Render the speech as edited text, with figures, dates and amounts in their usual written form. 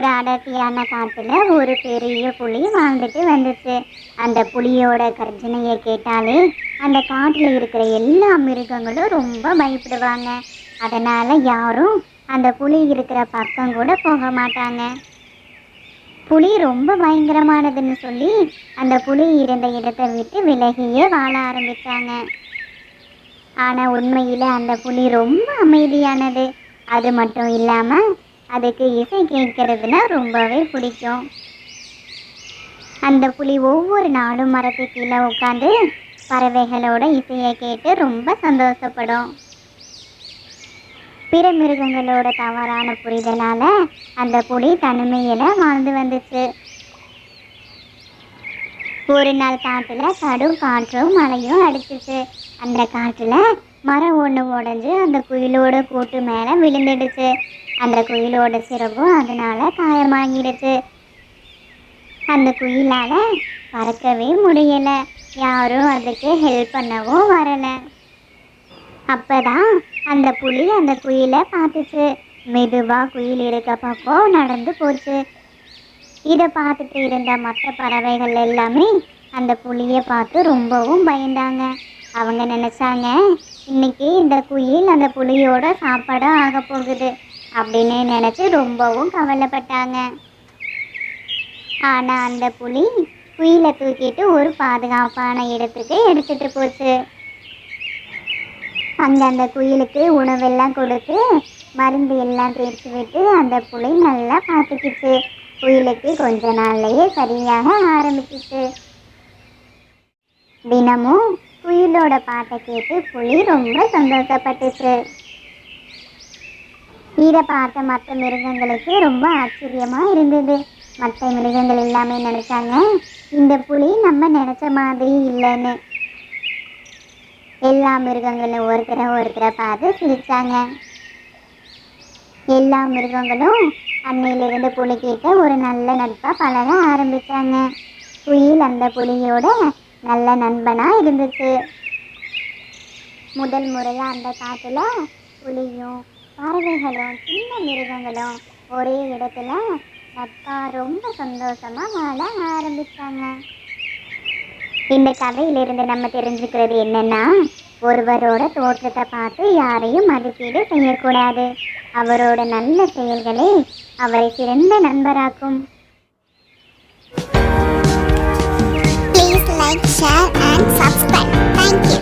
ஒரு அடர்த்தியான காட்டுல ஒரு பெரிய புலி வாழ்ந்துட்டு வந்துச்சு. அந்த புலியோட கர்ஜனையை கேட்டாலே அந்த காட்டுல இருக்கிற எல்லா மிருகங்களும் ரொம்ப பயப்படுவாங்க. அதனால யாரும் அந்த புலி இருக்கிற பக்கம் கூட போக மாட்டாங்க. புலி ரொம்ப பயங்கரமானதுன்னு சொல்லி அந்த புலி இருந்த இடத்தை விட்டு விலகியே வாழ ஆரம்பிச்சாங்க. ஆனா உண்மையில அந்த புலி ரொம்ப அமைதியானது. அது மட்டும் இல்லாம அதுக்கு இசை கேட்கறதுனா ரொம்பவே பிடிக்கும். அந்த புலி ஒவ்வொரு நாளும் மரத்து கீழே உட்காந்து பறவைகளோட இசையை கேட்டு ரொம்ப சந்தோஷப்படும். பிற மிருகங்களோட தவறான புரிதலால அந்த புலி தனிமையில வாழ்ந்து வந்துச்சு. ஒரு நாள் காட்டுல கடும் காற்றும் மழையும் அடிச்சிச்சு. அந்த காட்டுல மரம் ஒன்று உடஞ்சி அந்த குயிலோட கூட்டு மேல விழுந்துடுச்சு. அந்த குயிலோட சிறகும் அதனால காயமாகிடுச்சு. அந்த குயிலால பறக்கவே முடியல. யாரும் அதுக்கு ஹெல்ப் பண்ணவும் வரல. அப்பதான் அந்த புலி அந்த குயிலை பார்த்துச்சு. மெதுவா குயில் இருக்க பக்கம் நடந்து போச்சு. இதை பார்த்துட்டு இருந்த மற்ற பறவைகள் எல்லாமே அந்த புலியை பார்த்து ரொம்பவும் பயந்தாங்க. அவங்க நினைச்சாங்க, இன்னைக்கு இந்த குயில் அந்த புலியோட சாப்பாடாக ஆக போகுது அப்படின்னு நினச்சி ரொம்பவும் கவலைப்பட்டாங்க. ஆனால் அந்த புலி குயிலை தூக்கிட்டு ஒரு பாதுகாப்பான இடத்துக்கு எடுத்துட்டு போச்சு. அங்கே அந்த குயிலுக்கு உணவெல்லாம் கொடுத்து மருந்து எல்லாம் தேய்ச்சி விட்டு அந்த புலி நல்லா பார்த்துக்கிச்சு. குயிலுக்கு கொஞ்ச நாள்லயே சரியாக ஆரம்பிச்சிச்சு. தினமும் குயிலோட பாட்டை கேட்டு புலி ரொம்ப சந்தோஷப்பட்டுச்சு. இதை பார்த்த மற்ற மிருகங்களுக்கு ரொம்ப ஆச்சரியமா இருந்தது. மற்ற மிருகங்கள் எல்லாமே நினைச்சாங்க, இந்த புலி நம்ம நினைச்ச மாதிரி இல்லைன்னு. எல்லா மிருகங்களும் ஒருத்தரை பார்த்து சிரிச்சாங்க. எல்லா மிருகங்களும் அன்னையிலிருந்து புலிகிட்ட ஒரு நல்ல நட்பாக பழக ஆரம்பித்தாங்க. குயில் அந்த புலியோட நல்ல நண்பனாக இருந்துச்சு. முதல் முறையாக அந்த காட்டில் புலியும் பறவைகளும் சின்ன மிருகங்களும் ஒரே இடத்துல நட்பாக ரொம்ப சந்தோஷமாக வாழ ஆரம்பித்தாங்க. இந்த கதையிலிருந்து நம்ம தெரிஞ்சுக்கிறது என்னென்னா, ஒருவரோட தோற்றத்தை பார்த்து யாரையும் மதிப்பீடு செய்யக்கூடாது. அவரோட நல்ல செயல்களே அவரை சிறந்த நண்பராக்கும். Please like, share and subscribe.